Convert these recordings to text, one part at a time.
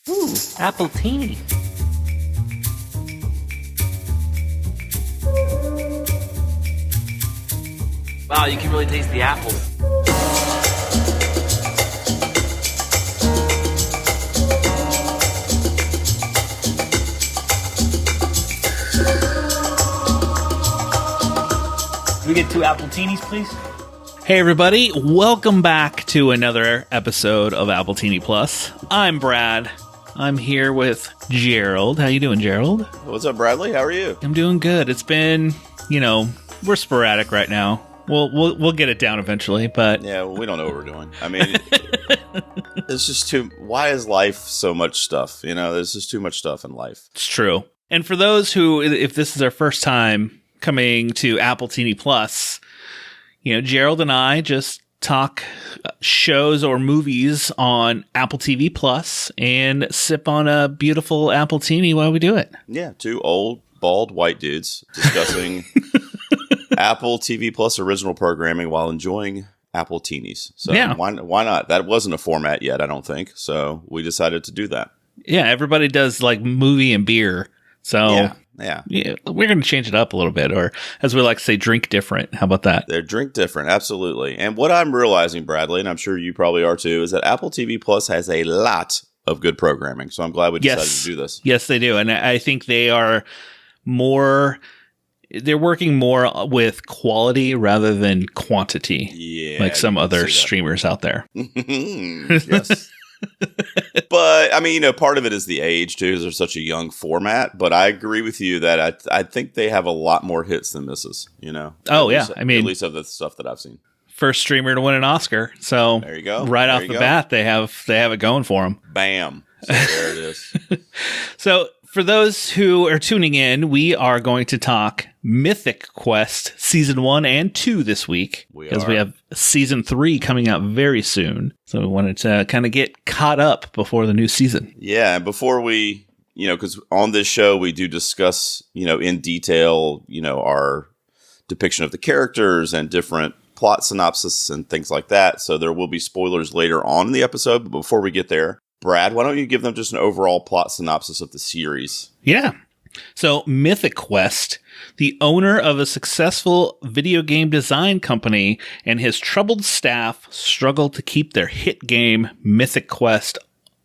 Ooh, Appletini. Wow, you can really taste the apples. Can we get 2 Appletinis, please? Hey everybody, welcome back to another episode of Appletini Plus. I'm Brad. I'm here with Gerald. How you doing, Gerald? What's up, Bradley? How are you? I'm doing good. It's been, we're sporadic right now. We'll get it down eventually, but Yeah, we don't know what we're doing. I mean, it's just why is life so much stuff? There's just too much stuff in life. it's true. And for those who, if this is their first time coming to Appletini Plus, Gerald and I just talk shows or movies on Apple TV Plus and sip on a beautiful Appletini while we do it. Yeah, 2 old, bald, white dudes discussing Apple TV Plus original programming while enjoying Appletinis. So Yeah. why not? That wasn't a format yet, I don't think. So we decided to do that. Yeah, everybody does like movie and beer. So Yeah. we're going to change it up a little bit, or as we like to say, drink different. How about that? They're drink different, absolutely. And what I'm realizing, Bradley, and I'm sure you probably are too, is that Apple TV Plus has a lot of good programming. So I'm glad we decided to do this. Yes, they do. And I think they're working more with quality rather than quantity. Yeah. Like some you can other say that. streamers out there. Yes. But I mean, part of it is the age too, because they're such a young format. But I agree with you that I think they have a lot more hits than misses. Oh, yeah. At least of the stuff that I've seen. First streamer to win an Oscar. So There you go. Right There off you the go. bat, they have it going for them. Bam. So there it is. So for those who are tuning in, we are going to talk Mythic Quest Season 1 and 2 this week. Because we have Season 3 coming out very soon. So we wanted to kind of get caught up before the new season. Yeah, and before we, because on this show we do discuss, in detail, our depiction of the characters and different plot synopsis and things like that. So there will be spoilers later on in the episode. But before we get there, Brad, why don't you give them just an overall plot synopsis of the series? Yeah. So Mythic Quest, the owner of a successful video game design company and his troubled staff struggle to keep their hit game Mythic Quest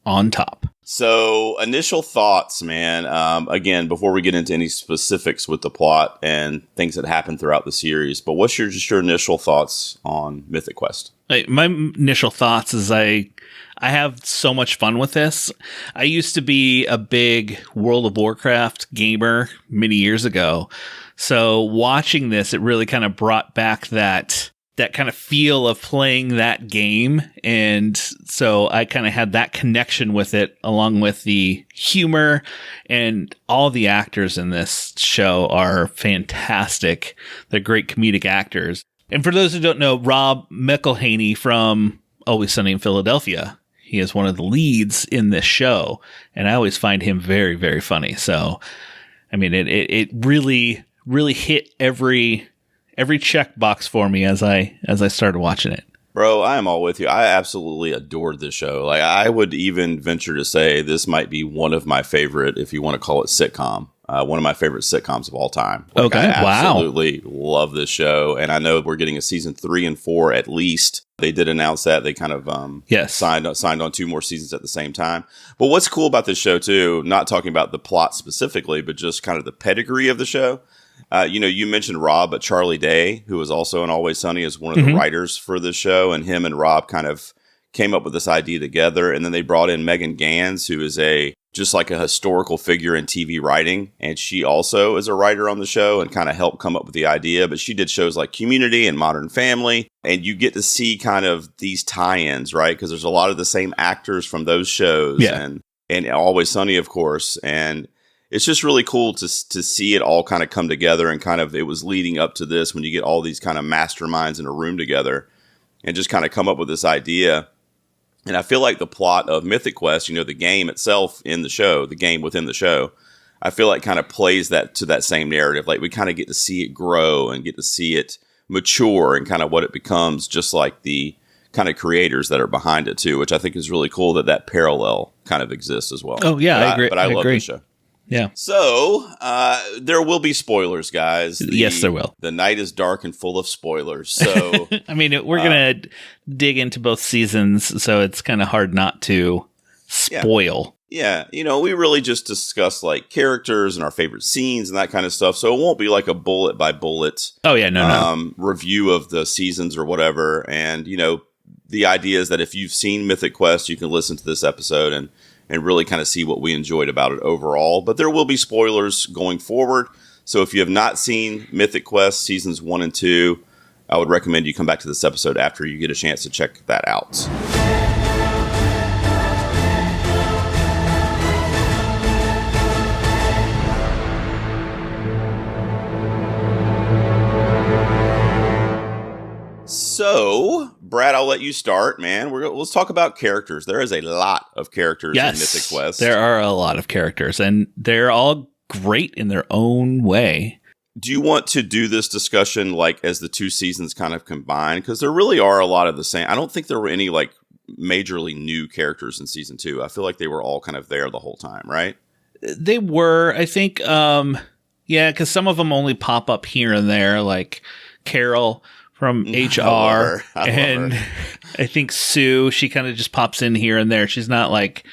on top. So initial thoughts, man. Again, before we get into any specifics with the plot and things that happen throughout the series, but what's your initial thoughts on Mythic Quest? My initial thoughts is I have so much fun with this. I used to be a big World of Warcraft gamer many years ago. So watching this, it really kind of brought back that kind of feel of playing that game. And so I kind of had that connection with it, along with the humor, and all the actors in this show are fantastic. They're great comedic actors. And for those who don't know, Rob McElhaney from Always Sunny in Philadelphia, he is one of the leads in this show. And I always find him very, very funny. So, I mean, it really, really hit every checkbox for me as I started watching it. Bro, I am all with you. I absolutely adored this show. Like, I would even venture to say this might be one of my favorite, if you want to call it sitcom, one of my favorite sitcoms of all time. Like, Okay, I wow. absolutely love this show, and I know we're getting a season 3 and 4 at least. They did announce that they kind of Yes. signed on 2 more seasons at the same time. But what's cool about this show too, not talking about the plot specifically, but just kind of the pedigree of the show. You mentioned Rob, but Charlie Day, who was also in Always Sunny, is one of the writers for this show, and him and Rob kind of came up with this idea together. And then they brought in Megan Gans, who is just like a historical figure in TV writing, and she also is a writer on the show and kind of helped come up with the idea. But she did shows like Community and Modern Family, and you get to see kind of these tie-ins, right? Because there's a lot of the same actors from those shows, and Always Sunny, of course, and it's just really cool to see it all kind of come together, and kind of it was leading up to this when you get all these kind of masterminds in a room together and just kind of come up with this idea. And I feel like the plot of Mythic Quest, the game itself in the show, the game within the show, I feel like kind of plays that to that same narrative. Like we kind of get to see it grow and get to see it mature and kind of what it becomes, just like the kind of creators that are behind it too, which I think is really cool that parallel kind of exist as well. Oh, yeah, I agree. But I love this show. Yeah. So, there will be spoilers, guys. Yes, there will. The night is dark and full of spoilers. So, I mean, we're going to dig into both seasons, so it's kind of hard not to spoil. Yeah. We really just discuss like characters and our favorite scenes and that kind of stuff. So it won't be like a bullet by bullet. Oh, yeah. No. Review of the seasons or whatever. And, the idea is that if you've seen Mythic Quest, you can listen to this episode and really kind of see what we enjoyed about it overall. But there will be spoilers going forward. So if you have not seen Mythic Quest seasons 1 and 2, I would recommend you come back to this episode after you get a chance to check that out. So, Brad, I'll let you start, man. Let's talk about characters. There is a lot of characters in Mythic Quest. There are a lot of characters, and they're all great in their own way. Do you want to do this discussion like as the two seasons kind of combine? Because there really are a lot of the same. I don't think there were any like majorly new characters in season 2. I feel like they were all kind of there the whole time, right? They were, I think, because some of them only pop up here and there, like Carol from HR, and I think Sue, she kind of just pops in here and there. She's not like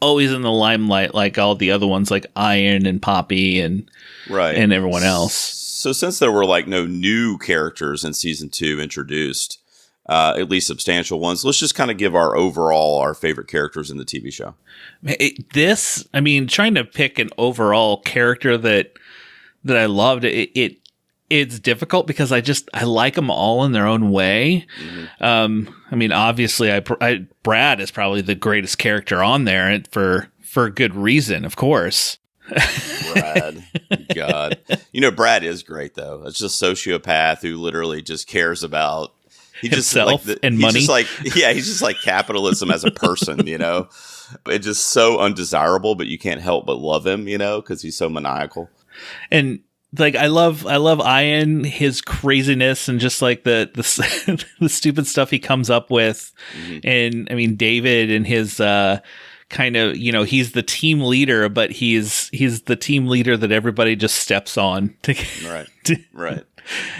always in the limelight like all the other ones, like Iron and Poppy and everyone else. So since there were like no new characters in season 2 introduced, at least substantial ones, let's just kind of give our favorite characters in the TV show. Trying to pick an overall character that I loved, it's difficult because I like them all in their own way. Mm-hmm. Obviously, Brad is probably the greatest character on there, and for good reason, of course. Brad, God, Brad is great though. It's just sociopath who literally just cares about himself and money. He's just like capitalism as a person. It's just so undesirable, but you can't help but love him. Because he's so maniacal. And like I love Ian, his craziness, and just like the the stupid stuff he comes up with. Mm-hmm. And David and his kind of, he's the team leader, but he's the team leader that everybody just steps on. Right.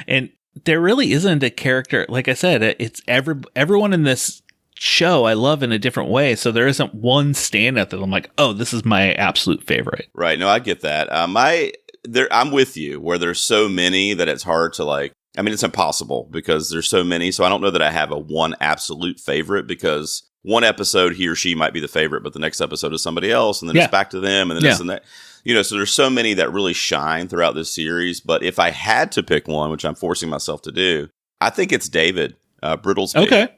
And there really isn't a character, like I said, it's everyone in this show I love in a different way. So there isn't one standout that I'm like, oh, this is my absolute favorite. Right. No, I get that. I'm with you where there's so many that it's hard to it's impossible because there's so many. So I don't know that I have a one absolute favorite because one episode he or she might be the favorite, but the next episode is somebody else. And then it's back to them. And then this and that, so there's so many that really shine throughout this series. But if I had to pick one, which I'm forcing myself to do, I think it's David Brittlesby. Okay.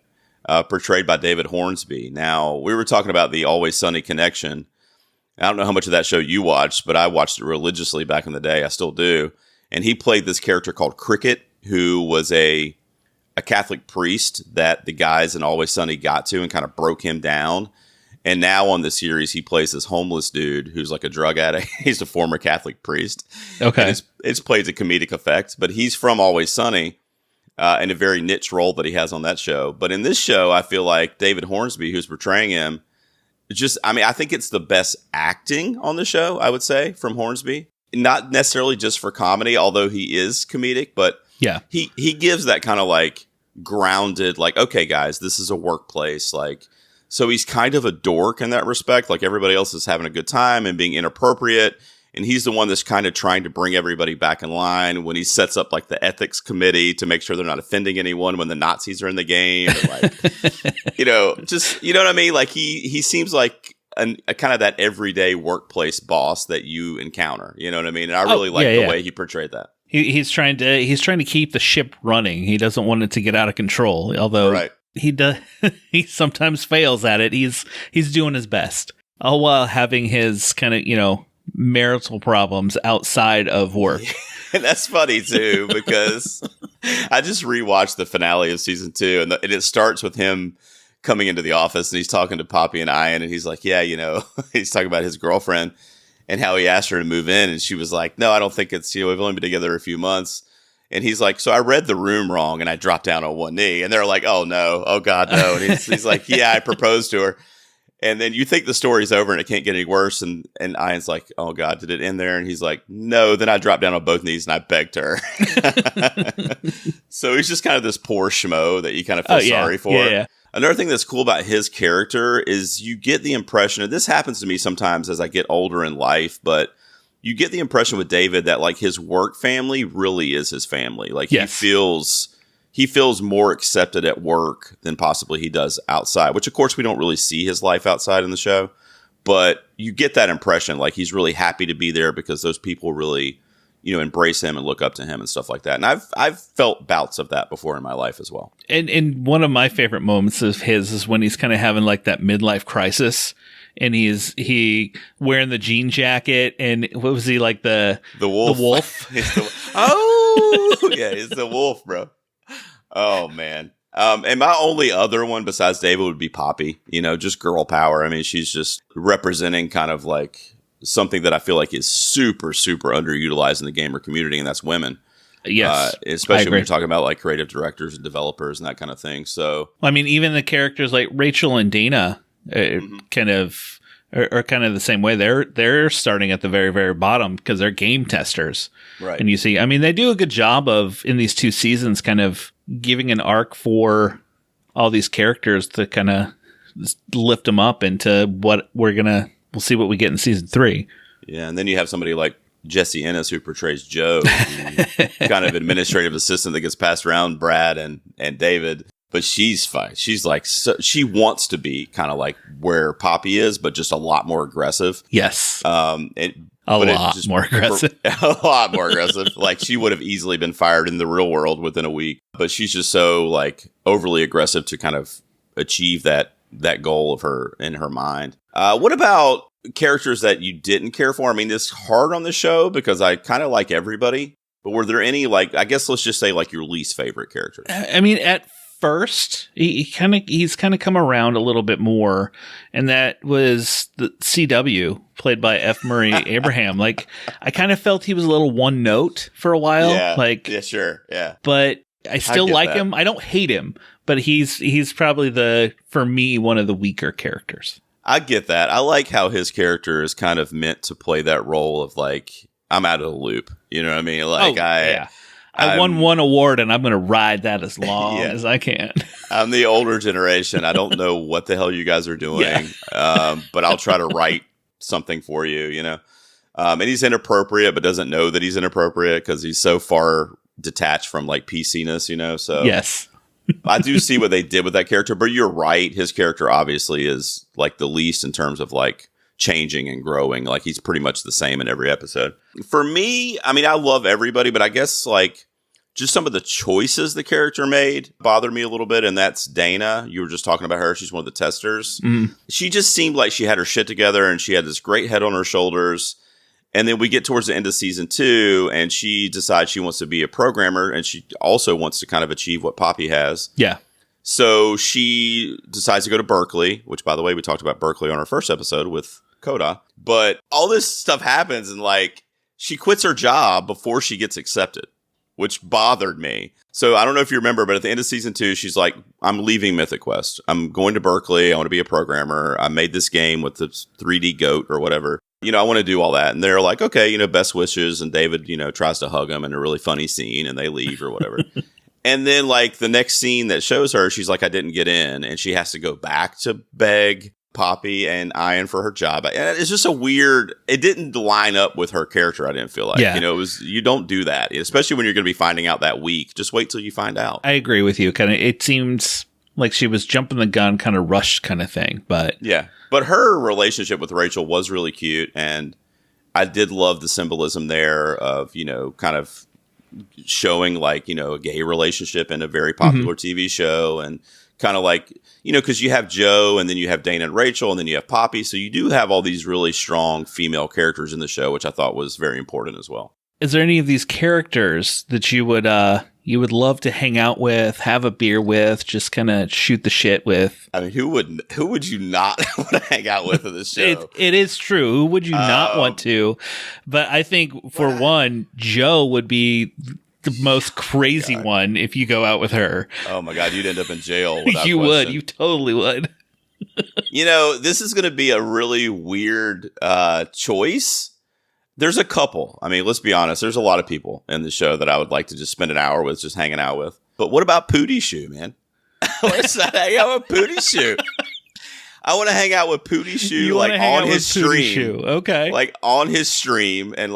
Portrayed by David Hornsby. Now, we were talking about the Always Sunny connection. I don't know how much of that show you watched, but I watched it religiously back in the day. I still do. And he played this character called Cricket, who was a Catholic priest that the guys in Always Sunny got to and kind of broke him down. And now on the series, he plays this homeless dude who's like a drug addict. He's a former Catholic priest. Okay. And it's played to comedic effect, but he's from Always Sunny in a very niche role that he has on that show. But in this show, I feel like David Hornsby, who's portraying him, I think it's the best acting on the show, I would say, from Hornsby. Not necessarily just for comedy, although he is comedic, but he gives that kind of like grounded, like, okay, guys, this is a workplace. Like, so he's kind of a dork in that respect. Like everybody else is having a good time and being inappropriate. And he's the one that's kind of trying to bring everybody back in line when he sets up like the ethics committee to make sure they're not offending anyone when the Nazis are in the game. And, like, just, you know what I mean? Like he seems like a kind of that everyday workplace boss that you encounter. You know what I mean? And I really like the way he portrayed that. He's trying to keep the ship running. He doesn't want it to get out of control. Although he does, he sometimes fails at it. He's doing his best, all while having his kind of, marital problems outside of work. And that's funny too, because I just rewatched the finale of season 2 and it starts with him coming into the office and he's talking to Poppy and Ian and he's like, he's talking about his girlfriend and how he asked her to move in. And she was like, no, I don't think it's, we've only been together a few months. And he's like, so I read the room wrong and I dropped down on one knee. And they're like, oh no, oh God, no. And he's like, yeah, I proposed to her. And then you think the story's over and it can't get any worse. And Ian's like, oh, God, did it end there? And he's like, no. Then I dropped down on both knees and I begged her. So he's just kind of this poor schmo that you kind of feel sorry for. Yeah. Another thing that's cool about his character is you get the impression, and this happens to me sometimes as I get older in life, but you get the impression with David that like his work family really is his family. Like he feels more accepted at work than possibly he does outside, which of course we don't really see his life outside in the show, but you get that impression like he's really happy to be there because those people really, embrace him and look up to him and stuff like that. And I've felt bouts of that before in my life as well. And one of my favorite moments of his is when he's kind of having like that midlife crisis. And he wearing the jean jacket, and what was he like the wolf? The wolf. He's the wolf, bro. Oh man. And my only other one besides David would be Poppy. Just girl power. I mean, she's just representing kind of like something that I feel like is super, super underutilized in the gamer community, and that's women. Yes, especially when you're talking about like creative directors and developers and that kind of thing. So, I mean, even the characters like Rachel and Dana. Kind of are kind of the same way. They're starting at the very, very bottom because they're game testers. Right. And you see, I mean, they do a good job of in these 2 seasons kind of giving an arc for all these characters to kind of lift them up into what we'll see what we get in season 3. Yeah. And then you have somebody like Jesse Ennis who portrays Joe, kind of administrative assistant that gets passed around Brad and David. But she's fine. She's like, she wants to be kind of like where Poppy is, but just a lot more aggressive. Yes. A lot more aggressive. A lot more aggressive. Like she would have easily been fired in the real world within a week. But she's just so like overly aggressive to kind of achieve that goal of her in her mind. What about characters that you didn't care for? I mean, it's hard on the show because I kind of like everybody. But were there any, like, I guess let's just say like your least favorite characters? I mean, at first, he's kind of come around a little bit more, and that was the CW played by F. Murray Abraham. Like, I kind of felt he was a little one note for a while. Yeah, like, yeah, sure, yeah. But I still like that. him. I don't hate him, but he's probably for me one of the weaker characters. I get that. I like how his character is kind of meant to play that role of like, I'm out of the loop. You know what I mean? Like I won one award and I'm going to ride that as long as I can. I'm the older generation. I don't know what the hell you guys are doing, but I'll try to write something for you, And he's inappropriate, but doesn't know that he's inappropriate because he's so far detached from like PC-ness, So yes. I do see what they did with that character, but you're right. His character obviously is like the least in terms of like changing and growing. Like he's pretty much the same in every episode. For me, I mean, I love everybody, but I guess like just some of the choices the character made bothered me a little bit. And that's Dana. You were just talking about her. She's one of the testers. Mm. She just seemed like she had her shit together and she had this great head on her shoulders. And then we get towards the end of season 2 and she decides she wants to be a programmer and she also wants to kind of achieve what Poppy has. Yeah. So she decides to go to Berkeley, which by the way, we talked about Berkeley on our first episode with Coda. But all this stuff happens and like she quits her job before she gets accepted, which bothered me. So I don't know if you remember, but at the end of season 2, she's like, I'm leaving Mythic Quest. I'm going to Berkeley. I want to be a programmer. I made this game with this 3D goat or whatever. I want to do all that. And they're like, okay, best wishes. And David, tries to hug him in a really funny scene and they leave or whatever. And then like the next scene that shows her, she's like, I didn't get in. And she has to go back to beg Poppy and Ian for her job. And it's just it didn't line up with her character. I didn't feel like, you don't do that, especially when you're going to be finding out that week. Just wait till you find out. I agree with you. It seems like she was jumping the gun, kind of rushed kind of thing, but yeah. But her relationship with Rachel was really cute. And I did love the symbolism there of, kind of showing like, a gay relationship in a very popular TV show and kind of like, because you have Joe and then you have Dana and Rachel and then you have Poppy. So you do have all these really strong female characters in the show, which I thought was very important as well. Is there any of these characters that you would love to hang out with, have a beer with, just kind of shoot the shit with? I mean, who would you not want to hang out with in this show? It is true. Who would you not want to? But I think for one, Joe would be the most crazy one if you go out with her. Oh my God, you'd end up in jail. You would. You totally would. This is going to be a really weird choice. There's a couple. I mean, let's be honest. There's a lot of people in the show that I would like to just spend an hour with, just hanging out with. But what about Pootie Shoe, man? Let's not hang out with Pootie Shoe. I want to hang out with Pootie Shoe, like on his stream. Okay. Like on his stream and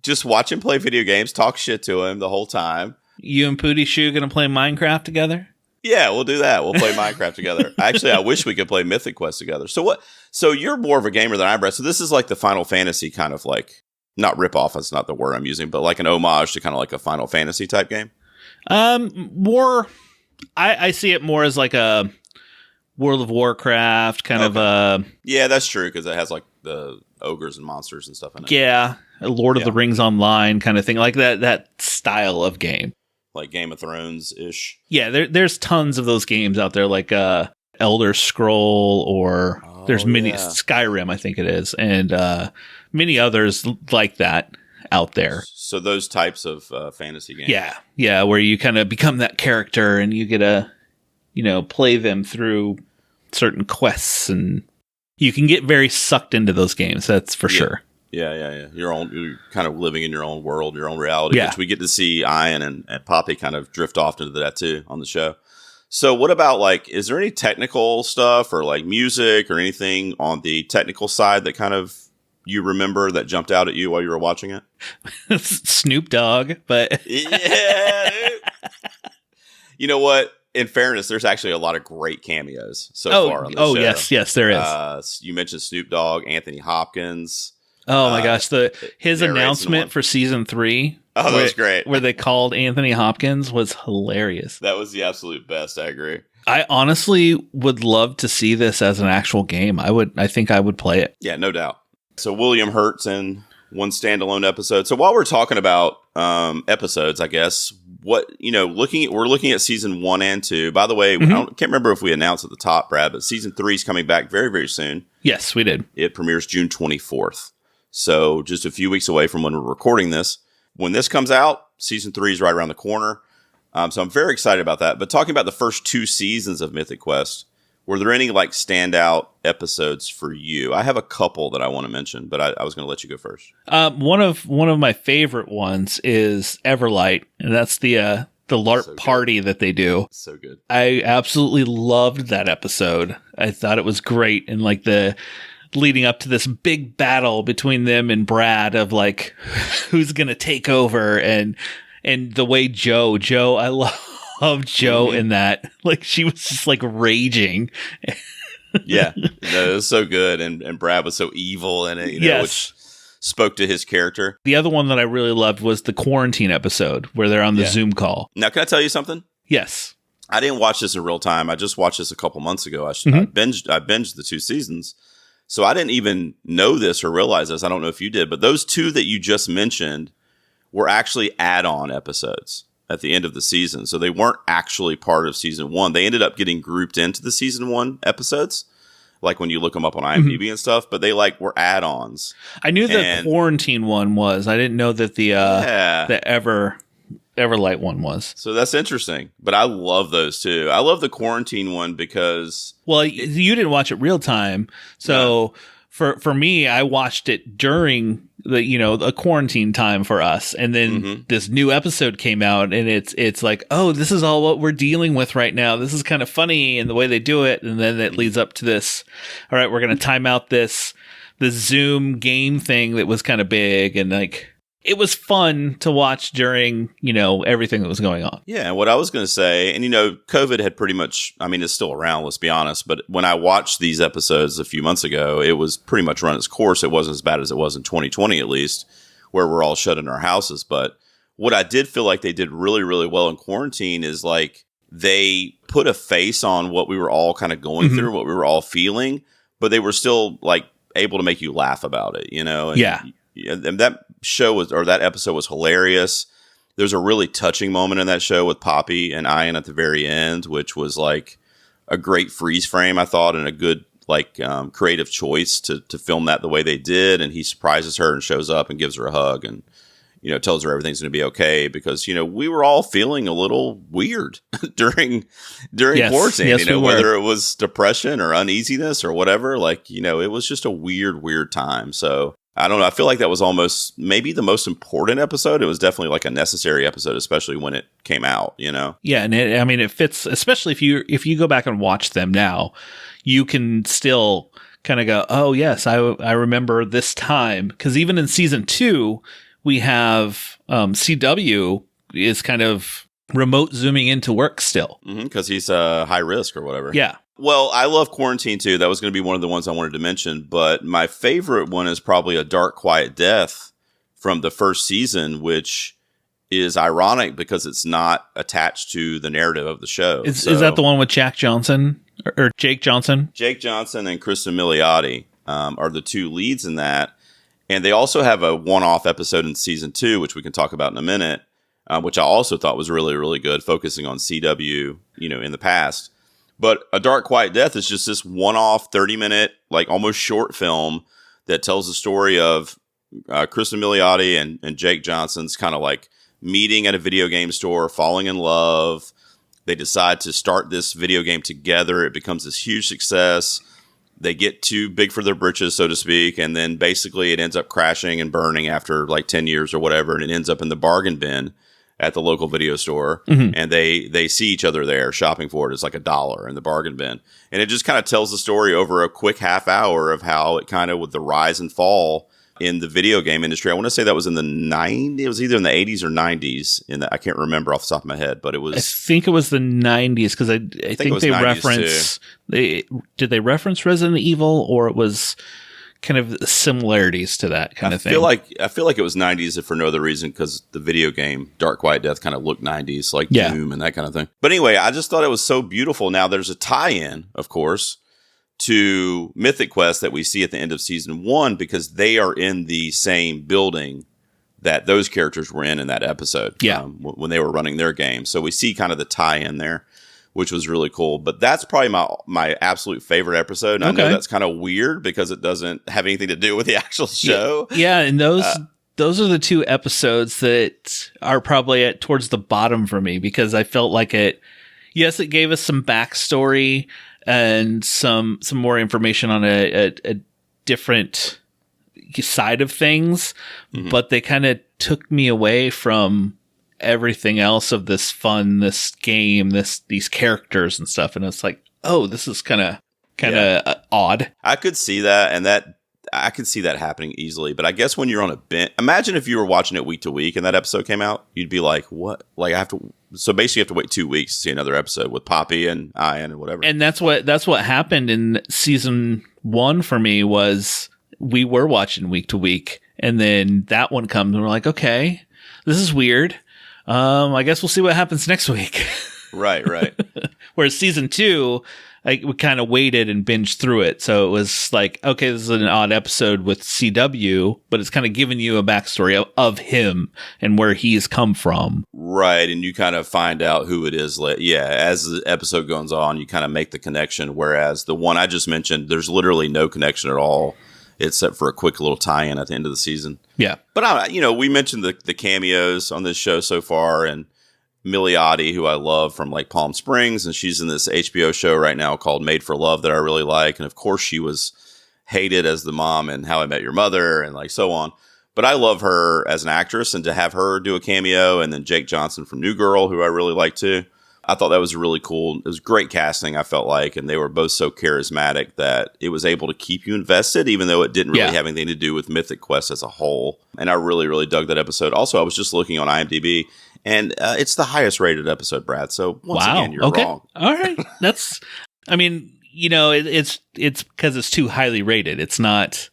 just watch him play video games, talk shit to him the whole time. You and Pootie Shoe going to play Minecraft together? Yeah, we'll do that. We'll play Minecraft together. Actually, I wish we could play Mythic Quest together. So you're more of a gamer than I am, Brett. So this is like the Final Fantasy kind of not rip-off, that's not the word I'm using, but like an homage to kind of like a Final Fantasy type game? More, I see it more as like a World of Warcraft kind of a... Yeah, that's true, because it has like the ogres and monsters and stuff in it. Yeah, a Lord of the Rings Online kind of thing, like that style of game. Like Game of Thrones-ish. Yeah, there's tons of those games out there, like Elder Scroll, or there's Skyrim, I think it is, and many others like that out there. So those types of fantasy games. Yeah, where you kind of become that character and you get to, play them through certain quests, and you can get very sucked into those games. That's for sure. Yeah. You're kind of living in your own world, your own reality, which we get to see Ian and Poppy kind of drift off into that too on the show. So what about is there any technical stuff or like music or anything on the technical side that kind of you remember that jumped out at you while you were watching it? Snoop Dogg, but yeah. You know what? In fairness, there's actually a lot of great cameos so far on the show. Oh, yes, there is. You mentioned Snoop Dogg, Anthony Hopkins. Oh my gosh, his announcement for season 3. Oh, that was great. Where they called Anthony Hopkins was hilarious. That was the absolute best. I agree. I honestly would love to see this as an actual game. I think I would play it. Yeah, no doubt. So William Hurt's in one standalone episode. So while we're talking about episodes, I guess we're looking at season 1 and 2. By the way, I can't remember if we announced at the top, Brad, but season 3 is coming back very, very soon. Yes, we did. It premieres June 24th. So just a few weeks away from when we're recording this. When this comes out, season 3 is right around the corner. So I'm very excited about that. But talking about the first 2 seasons of Mythic Quest, were there any standout episodes for you? I have a couple that I want to mention, but I was going to let you go first. One of my favorite ones is Everlight, and that's the LARP party that they do. So good. I absolutely loved that episode. I thought it was great, and the leading up to this big battle between them and Brad of who's going to take over, and the way Joe, I love Joe in that. She was just raging. Yeah, no, it was so good, and Brad was so evil in it, which spoke to his character. The other one that I really loved was the quarantine episode where they're on the Zoom call. Now, can I tell you something? Yes. I didn't watch this in real time. I just watched this a couple months ago. I binged the 2 seasons. So I didn't even know this or realize this. I don't know if you did, but those 2 that you just mentioned were actually add-on episodes at the end of the season. So they weren't actually part of season 1. They ended up getting grouped into the season 1 episodes, when you look them up on IMDb and stuff, but they were add-ons. I knew the quarantine one was. I didn't know that the Everlight one was. So that's interesting. But I love those too. I love the quarantine one because... Well, you didn't watch it real time. So for me, I watched it during the quarantine time for us. And then this new episode came out, and it's like, oh, this is all what we're dealing with right now. This is kind of funny and the way they do it. And then it leads up to this. All right, we're going to time out the Zoom game thing that was kind of big, and it was fun to watch during, everything that was going on. Yeah, and what I was going to say, and COVID had pretty much, it's still around, let's be honest, but when I watched these episodes a few months ago, it was pretty much run its course. It wasn't as bad as it was in 2020, at least, where we're all shut in our houses. But what I did feel like they did really, really well in quarantine is they put a face on what we were all kind of going through, what we were all feeling, but they were still able to make you laugh about it, And that that episode was hilarious. There's a really touching moment in that show with Poppy and Ian at the very end, which was a great freeze frame, I thought, and a good creative choice to film that the way they did. And he surprises her and shows up and gives her a hug, and tells her everything's going to be okay because, we were all feeling a little weird during quarantine, yes, whether it was depression or uneasiness or whatever, it was just a weird time. So I don't know. I feel like that was almost maybe the most important episode. It was definitely like a necessary episode, especially when it came out, Yeah. And it fits, especially if you go back and watch them now, you can still kind of go, oh yes, I remember this time. Cause even in season 2, we have CW is kind of remote zooming into work still. Because he's high risk or whatever. Yeah. Well, I love Quarantine too. That was going to be one of the ones I wanted to mention. But my favorite one is probably A Dark, Quiet Death from the first season, which is ironic because it's not attached to the narrative of the show. Is that the one with Jack Johnson or Jake Johnson? Jake Johnson and Kristen Milioti are the 2 leads in that. And they also have a one-off episode in season 2, which we can talk about in a minute, which I also thought was really, really good, focusing on CW, in the past. But A Dark, Quiet Death is just this one-off 30-minute, almost short film that tells the story of Kristen Milioti and Jake Johnson's kind of meeting at a video game store, falling in love. They decide to start this video game together. It becomes this huge success. They get too big for their britches, so to speak, and then basically it ends up crashing and burning after 10 years or whatever, and it ends up in the bargain bin at the local video store, and they see each other there shopping for it. It's $1 in the bargain bin. And it just kind of tells the story over a quick half hour of how it kind of, with the rise and fall in the video game industry. I want to say that was in the 90s. It was either in the 80s or 90s. I can't remember off the top of my head, but it was. I think it was the 90s because I think they reference. Did they reference Resident Evil, or it was kind of similarities to that kind of thing? I feel like it was 90s, if for no other reason, because the video game Dark Quiet Death kind of looked 90s, Doom and that kind of thing. But anyway, I just thought it was so beautiful. Now there's a tie-in, of course, to Mythic Quest that we see at the end of season 1 because they are in the same building that those characters were in that episode. Yeah. When they were running their game. So we see kind of the tie-in there, which was really cool. But that's probably my absolute favorite episode. And I know that's kind of weird because it doesn't have anything to do with the actual show. Yeah, and those are the 2 episodes that are probably towards the bottom for me because I felt like it gave us some backstory and some more information on a different side of things, but they kind of took me away from everything else of this fun, this game, these characters and stuff. And it's like, oh, this is kind of odd. I could see that, and I could see that happening easily. But I guess when you're on a binge, imagine if you were watching it week to week and that episode came out, you'd be like, what? So basically you have to wait 2 weeks to see another episode with Poppy and Ian and whatever. And that's what happened in season 1 for me was we were watching week to week, and then that one comes and we're like, okay, this is weird. I guess we'll see what happens next week. Right. Whereas season 2, we kind of waited and binged through it. So it was like, okay, this is an odd episode with CW, but it's kind of giving you a backstory of him and where he's come from. Right. And you kind of find out who it is. As the episode goes on, you kind of make the connection. Whereas the one I just mentioned, there's literally no connection at all, except for a quick little tie-in at the end of the season. Yeah. But, we mentioned the cameos on this show so far, and Milioti, who I love from Palm Springs, and she's in this HBO show right now called Made for Love that I really like. And of course she was hated as the mom in How I Met Your Mother and so on. But I love her as an actress, and to have her do a cameo, and then Jake Johnson from New Girl, who I really like too. I thought that was really cool. It was great casting, I felt like, and they were both so charismatic that it was able to keep you invested, even though it didn't really have anything to do with Mythic Quest as a whole. And I really, really dug that episode. Also, I was just looking on IMDb, and it's the highest rated episode, Brad. So once again, you're wrong. All right. It's because it's too highly rated. It's not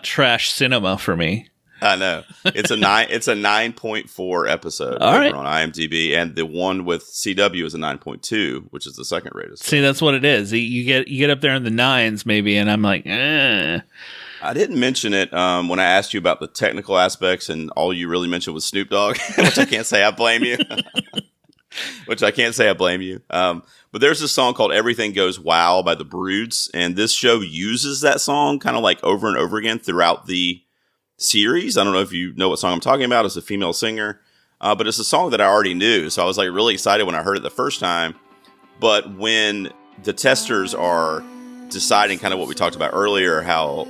trash cinema for me. I know. It's a 9.4 episode over on IMDb, and the one with CW is a 9.2, which is the second rated. See, that's what it is. You get up there in the 9s maybe, and I'm like, eh. I didn't mention it when I asked you about the technical aspects, and all you really mentioned was Snoop Dogg, which I can't say I blame you. But there's this song called Everything Goes Wow by the Broods, and this show uses that song kind of over and over again throughout the series. I don't know if you know what song I'm talking about. It's a female singer, but it's a song that I already knew. So I was like really excited when I heard it the first time. But when the testers are deciding kind of what we talked about earlier, how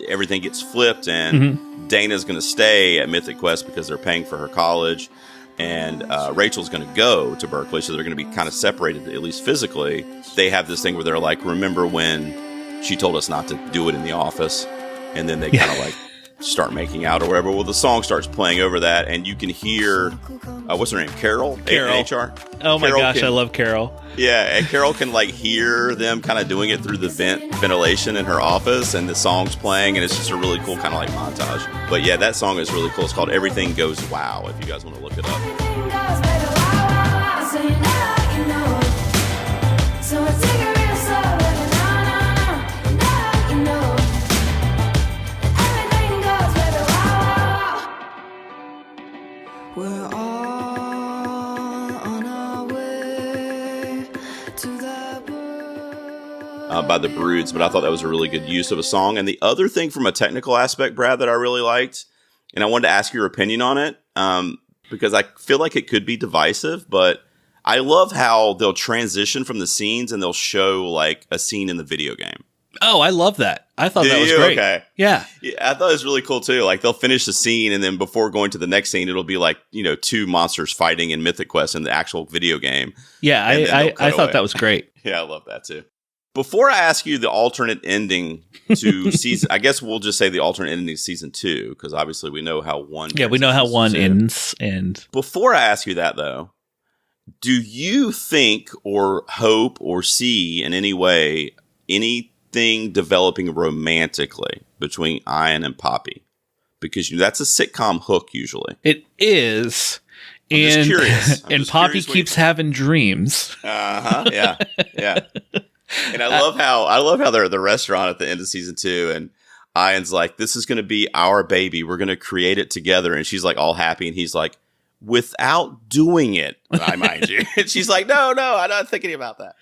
everything gets flipped and Dana's going to stay at Mythic Quest because they're paying for her college, and Rachel's going to go to Berkeley, so they're going to be kind of separated, at least physically. They have this thing where they're like, remember when she told us not to do it in the office? And then they kind of like start making out or whatever. Well, the song starts playing over that, and you can hear, what's her name? Carol? HR? Oh my Carol gosh, I love Carol. Yeah, and Carol can like hear them kind of doing it through the ventilation in her office, and the song's playing, and it's just a really cool kind of like montage. But yeah, that song is really cool. It's called Everything Goes Wow, if you guys want to look it up. By the Broods, but I thought that was a really good use of a song. And the other thing from a technical aspect, Brad, that I really liked, and I wanted to ask your opinion on it, because I feel like it could be divisive, but I love how they'll transition from the scenes and they'll show like a scene in the video game. Oh, I love that. I thought that was great. Okay. Yeah. I thought it was really cool too. Like they'll finish the scene, and then before going to the next scene, it'll be like, two monsters fighting in Mythic Quest in the actual video game. Yeah, I thought that was great. Yeah, I love that too. Before I ask you the alternate ending to season, I guess we'll just say the alternate ending to season 2, because obviously we know how one. Yeah, we know how one ends. And before I ask you that, though, do you think or hope or see in any way anything developing romantically between Ian and Poppy? Because that's a sitcom hook usually. It is. I'm just curious. And Poppy keeps having dreams. Yeah. And I love how they're at the restaurant at the end of season 2, and Ian's like, this is going to be our baby. We're going to create it together. And she's like all happy. And he's like, without doing it, I mind you. And she's like, no, I'm not thinking about that.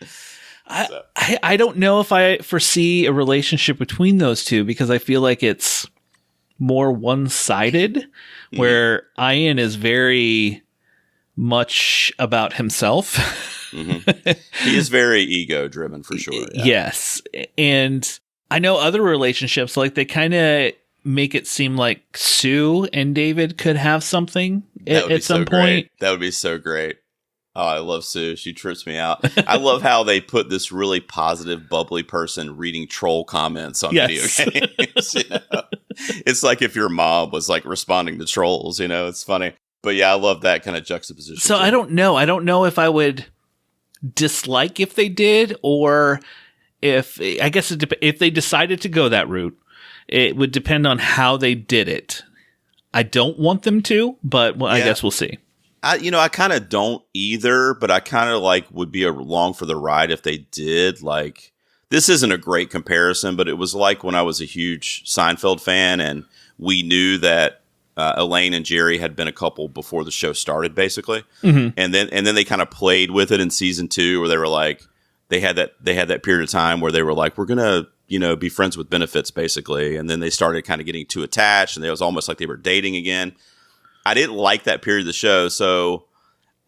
I don't know if I foresee a relationship between those two, because I feel like it's more one-sided, where Ian is very much about himself. He is very ego driven for sure. Yeah. Yes. And I know other relationships, like they kind of make it seem like Sue and David could have something at some point. That would be so great. Oh, I love Sue. She trips me out. I love how they put this really positive, bubbly person reading troll comments on video games. It's like if your mom was like responding to trolls, it's funny. But yeah, I love that kind of juxtaposition. So I don't know. I don't know if I would dislike if they did, or if they decided to go that route, it would depend on how they did it. I don't want them to, but I guess we'll see. I kind of don't either, but I kind of like would be along for the ride if they did. Like, this isn't a great comparison, but it was like when I was a huge Seinfeld fan and we knew that Elaine and Jerry had been a couple before the show started, basically. And then they kind of played with it in season 2, where they were like, they had that period of time where they were like, we're gonna be friends with benefits, basically. And then they started kind of getting too attached, and it was almost like they were dating again. I didn't like that period of the show, so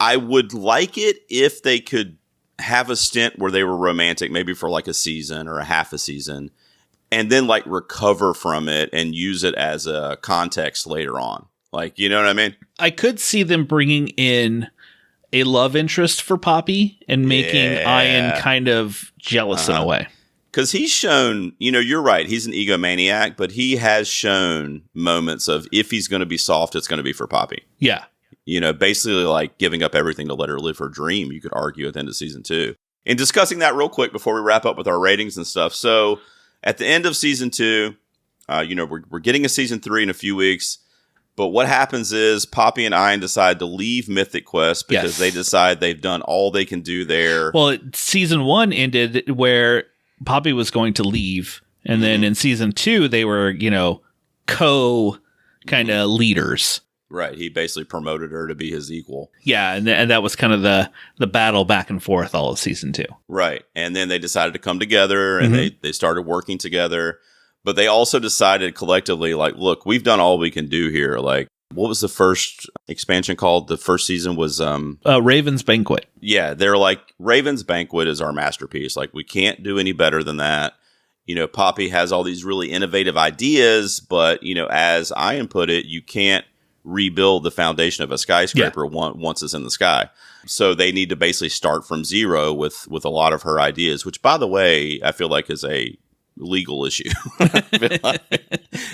I would like it if they could have a stint where they were romantic, maybe for like a season or a half a season, and then like recover from it and use it as a context later on. Like, you know what I mean? I could see them bringing in a love interest for Poppy and making Ian kind of jealous in a way. Because he's shown, you're right, he's an egomaniac, but he has shown moments of if he's going to be soft, it's going to be for Poppy. Yeah. Basically like giving up everything to let her live her dream, you could argue, at the end of season 2. And discussing that real quick before we wrap up with our ratings and stuff. So at the end of season 2, we're getting a season 3 in a few weeks. But what happens is Poppy and Ian decide to leave Mythic Quest because they decide they've done all they can do there. Well, season 1 ended where Poppy was going to leave. And then in season 2, they were, kind of leaders. Right. He basically promoted her to be his equal. Yeah. And that was kind of the battle back and forth all of season 2. Right. And then they decided to come together and they started working together. But they also decided collectively, like, look, we've done all we can do here. Like, what was the first expansion called? The first season was Raven's Banquet. Yeah, they're like, Raven's Banquet is our masterpiece. Like, we can't do any better than that. You know, Poppy has all these really innovative ideas, but, you know, as Ian put it, you can't rebuild the foundation of a skyscraper once it's in the sky. So they need to basically start from zero with a lot of her ideas, which, by the way, I feel like is a legal issue.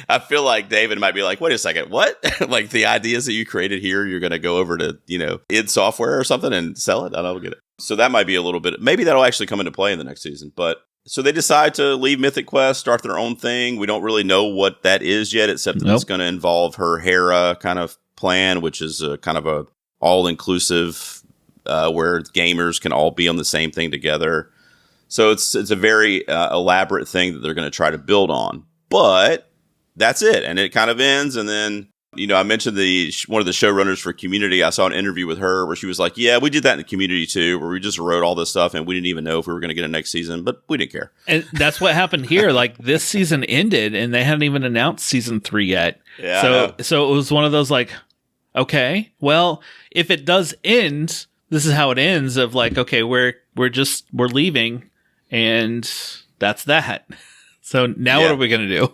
I feel like David might be like, wait a second, what? Like, the ideas that you created here, you're going to go over to, you know, id Software or something and sell it? I don't get it. So that might be a little bit, maybe that'll actually come into play in the next season. But so they decide to leave Mythic Quest, start their own thing. We don't really know what that is yet, except that it's going to involve her Hera kind of plan, which is a kind of a all-inclusive where gamers can all be on the same thing together. So it's a very elaborate thing that they're going to try to build on. But that's it. And it kind of ends. And then, you know, I mentioned one of the showrunners for Community. I saw an interview with her where she was like, yeah, we did that in the Community too, where we just wrote all this stuff and we didn't even know if we were going to get a next season, but we didn't care. And that's what happened here. Like, this season ended and they hadn't even announced season 3 yet. Yeah. So it was one of those like, okay, well, if it does end, this is how it ends of like, okay, we're leaving and that's that. So now what are we going to do?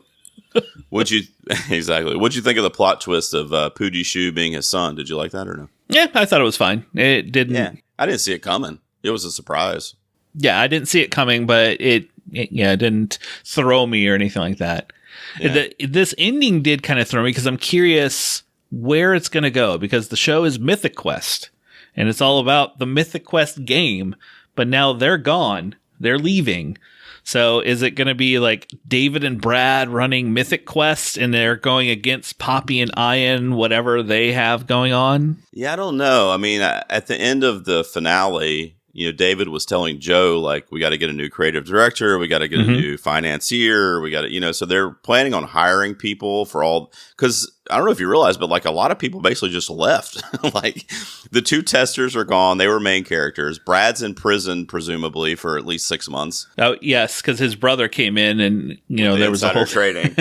What'd you think of the plot twist of Pooji Shu being his son? Did you like that or no? Yeah, I thought it was fine. It didn't. Yeah, I didn't see it coming. It was a surprise. Yeah, I didn't see it coming, but it didn't throw me or anything like that. Yeah. This ending did kind of throw me because I'm curious where it's going to go, because the show is Mythic Quest and it's all about the Mythic Quest game, but now they're gone. They're leaving. So is it going to be like David and Brad running Mythic Quest and they're going against Poppy and Ian, whatever they have going on? Yeah, I don't know. I mean, at the end of the finale, you know, David was telling Joe, like, we got to get a new creative director. We got to get a new financier. We got to, you know, so they're planning on hiring people for all, because I don't know if you realize, but like a lot of people basically just left. Like, the 2 testers are gone. They were main characters. Brad's in prison, presumably, for at least 6 months. Oh, yes, because his brother came in and, you know, there was a whole trading.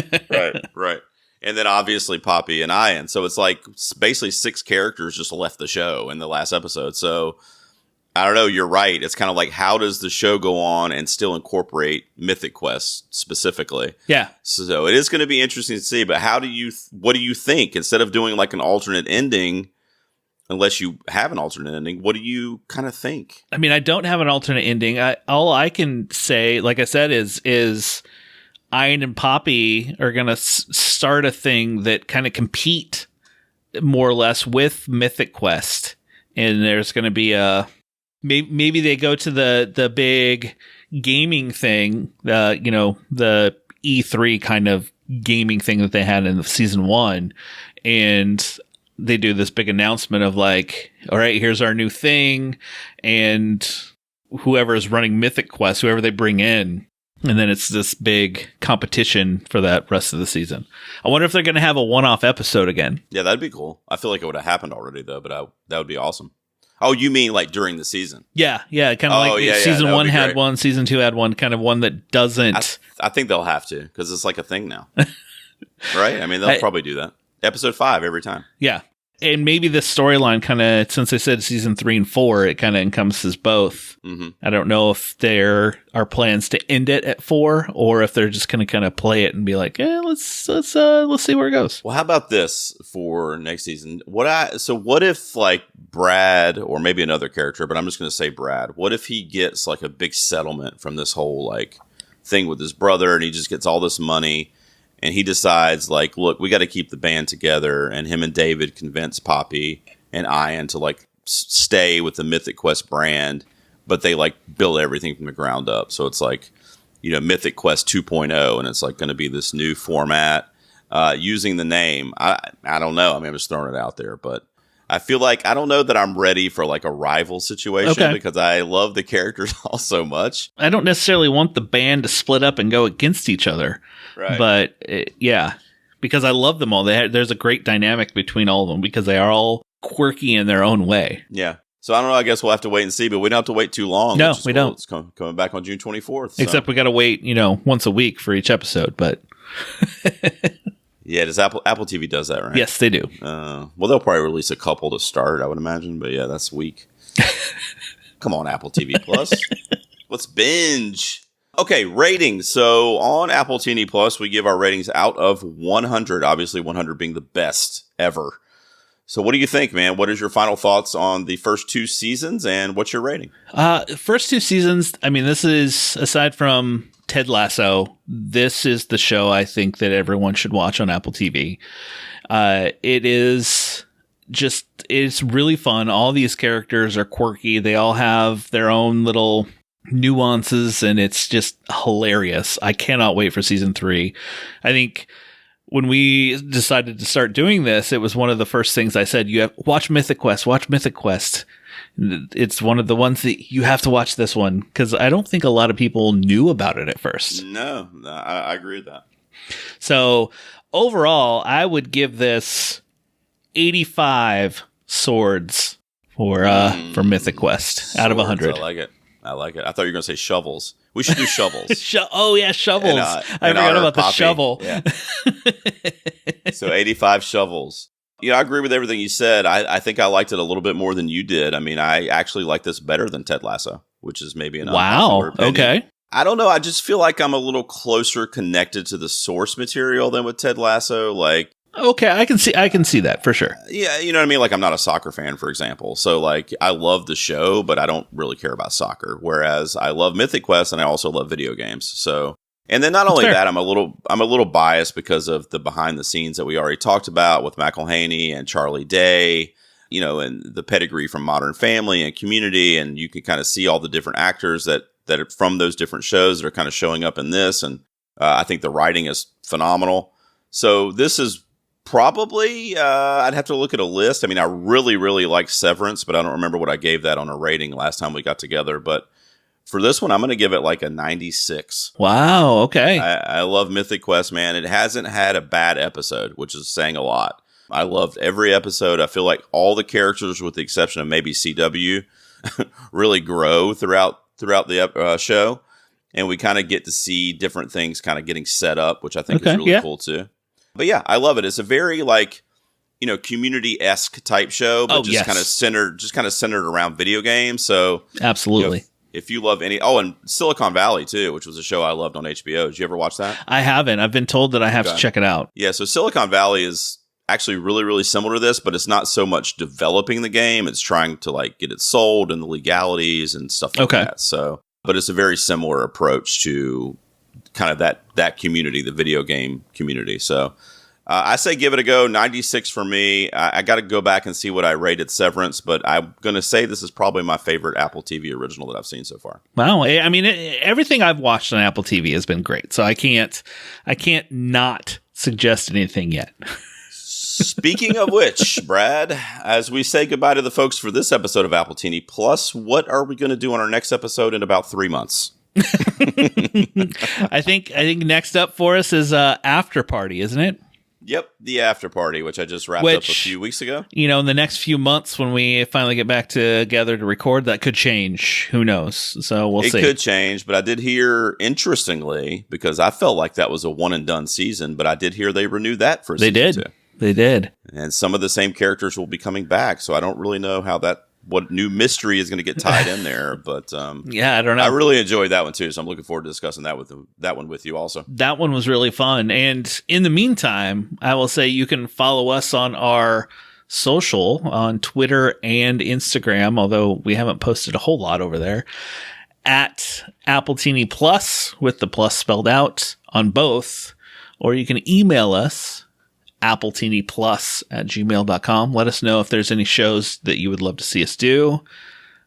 Right. And then obviously Poppy and Ian. So it's like basically 6 characters just left the show in the last episode. So I don't know. You're right. It's kind of like, how does the show go on and still incorporate Mythic Quest specifically? Yeah. So it is going to be interesting to see. But what do you think? Instead of doing like an alternate ending, unless you have an alternate ending, what do you kind of think? I mean, I don't have an alternate ending. All I can say, like I said, is Ian and Poppy are going to start a thing that kind of compete more or less with Mythic Quest. And there's going to be maybe they go to the big gaming thing, you know, the E3 kind of gaming thing that they had in season 1, and they do this big announcement of like, all right, here's our new thing, and whoever is running Mythic Quest, whoever they bring in, and then it's this big competition for that rest of the season. I wonder if they're going to have a one-off episode again. Yeah, that'd be cool. I feel like it would have happened already though, but that would be awesome. Oh, you mean like during the season? Yeah, kind of season 1 had one, season 2 had one, kind of one that doesn't. I think they'll have to, because it's like a thing now, right? I mean, they'll probably do that. Episode 5 every time. Yeah. And maybe the storyline kind of, since they said season 3 and 4, it kind of encompasses both. Mm-hmm. I don't know if there are plans to end it at 4, or if they're just going to kind of play it and be like, let's see where it goes. Well, how about this for next season? What if like Brad, or maybe another character, but I'm just going to say Brad. What if he gets like a big settlement from this whole like thing with his brother, and he just gets all this money? And he decides, like, look, we got to keep the band together. And him and David convince Poppy and Ian to, like, stay with the Mythic Quest brand. But they, like, build everything from the ground up. So it's like, you know, Mythic Quest 2.0. And it's, like, going to be this new format using the name. I don't know. I mean, I'm just throwing it out there. But I feel like, I don't know that I'm ready for, like, a rival situation. Because I love the characters all so much. I don't necessarily want the band to split up and go against each other. Right. But yeah, because I love them all. There's a great dynamic between all of them because they are all quirky in their own way. Yeah. So I don't know. I guess we'll have to wait and see, but we don't have to wait too long. No, we don't. It's coming back on June 24th. Except we got to wait, once a week for each episode. But Yeah, does Apple TV does that, right? Yes, they do. Well, they'll probably release a couple to start, I would imagine. But yeah, that's weak. Come on, Apple TV Plus. Let's binge. Okay, ratings. So on Appletini Plus, we give our ratings out of 100. Obviously, 100 being the best ever. So what do you think, man? What is your final thoughts on the first 2 seasons, and what's your rating? First 2 seasons, I mean, this is, aside from Ted Lasso, this is the show I think that everyone should watch on Apple TV. It's really fun. All these characters are quirky. They all have their own little nuances, and it's just hilarious. I cannot wait for season 3. I think when we decided to start doing this, it was one of the first things I said, watch Mythic Quest, watch Mythic Quest. It's one of the ones that you have to watch this one, because I don't think a lot of people knew about it at first. No, I agree with that. So overall, I would give this 85 swords for Mythic Quest out of 100. I like it. I thought you were going to say shovels. We should do shovels. Oh, yeah, shovels. I forgot about the shovel. Yeah. So 85 shovels. Yeah, I agree with everything you said. I think I liked it a little bit more than you did. I mean, I actually like this better than Ted Lasso, which is maybe an unpopular opinion. Okay. I don't know. I just feel like I'm a little closer connected to the source material than with Ted Lasso. Like, okay, I can see that for sure. Yeah, you know what I mean? Like, I'm not a soccer fan, for example. So, like, I love the show, but I don't really care about soccer. Whereas I love Mythic Quest, and I also love video games. So, and then not only that, I'm a little biased because of the behind the scenes that we already talked about with McElhaney and Charlie Day, you know, and the pedigree from Modern Family and Community, and you can kind of see all the different actors that are from those different shows that are kind of showing up in this, and I think the writing is phenomenal. So this is probably, I'd have to look at a list. I mean, I really, really like Severance, but I don't remember what I gave that on a rating last time we got together. But for this one, I'm going to give it like a 96. Wow, okay. I love Mythic Quest, man. It hasn't had a bad episode, which is saying a lot. I loved every episode. I feel like all the characters, with the exception of maybe CW, really grow throughout the show. And we kind of get to see different things kind of getting set up, which I think is really cool too. But yeah, I love it. It's a very, like, you know, Community-esque type show, but kind of centered around video games. So absolutely, you know, if you love and Silicon Valley too, which was a show I loved on HBO. Did you ever watch that? I haven't. I've been told that I have to check it out. Yeah, so Silicon Valley is actually really, really similar to this, but it's not so much developing the game. It's trying to, like, get it sold and the legalities and stuff like that. So, but it's a very similar approach to kind of that community, the video game community. So I say give it a go. 96 for me. I got to go back and see what I rated Severance, but I'm going to say this is probably my favorite Apple TV original that I've seen so far. Wow. I mean, everything I've watched on Apple TV has been great. So I can't not suggest anything yet. Speaking of which, Brad, as we say goodbye to the folks for this episode of Appletini Plus, what are we going to do on our next episode in about 3 months? I think next up for us is After Party, isn't it? Yep, the After Party, which I just wrapped up a few weeks ago. You know, in the next few months when we finally get back together to record, that could change. Who knows? So we'll see. It could change, but I did hear, interestingly, because I felt like that was a one and done season, but I did hear they renewed that for season 2. They did. And some of the same characters will be coming back, so I don't really know what new mystery is going to get tied in there, but yeah, I don't know. I really enjoyed that one too, so I'm looking forward to discussing that one with you also. That one was really fun, and in the meantime, I will say you can follow us on our social on Twitter and Instagram, although we haven't posted a whole lot over there, at Appletini Plus with the plus spelled out on both, or you can email us appletiniplus@gmail.com. Let us know if there's any shows that you would love to see us do.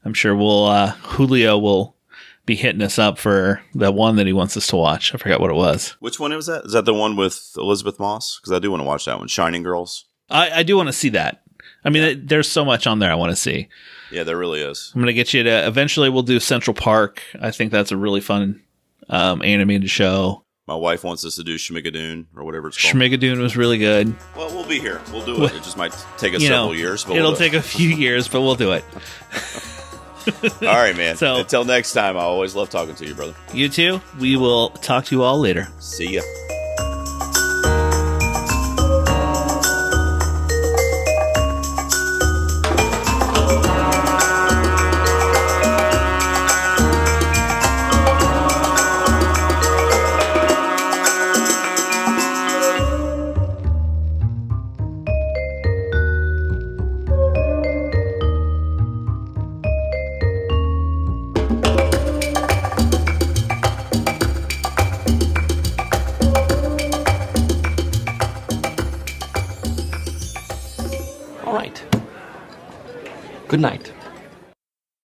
I'm sure Julio will be hitting us up for the one that he wants us to watch. I forgot what it was. Which one was that? Is that the one with Elizabeth Moss? Because I do want to watch that one. Shining Girls. I do want to see that. I mean, there's so much on there I want to see. Yeah, there really is. I'm going to get you to, eventually we'll do Central Park. I think that's a really fun animated show. My wife wants us to do Schmigadoon or whatever it's called. Schmigadoon was really good. Well, we'll be here. We'll do it. It just might take us several years. But it'll take a few years, but we'll do it. All right, man. So, until next time, I always love talking to you, brother. You too. We will talk to you all later. See ya. All right. Good night.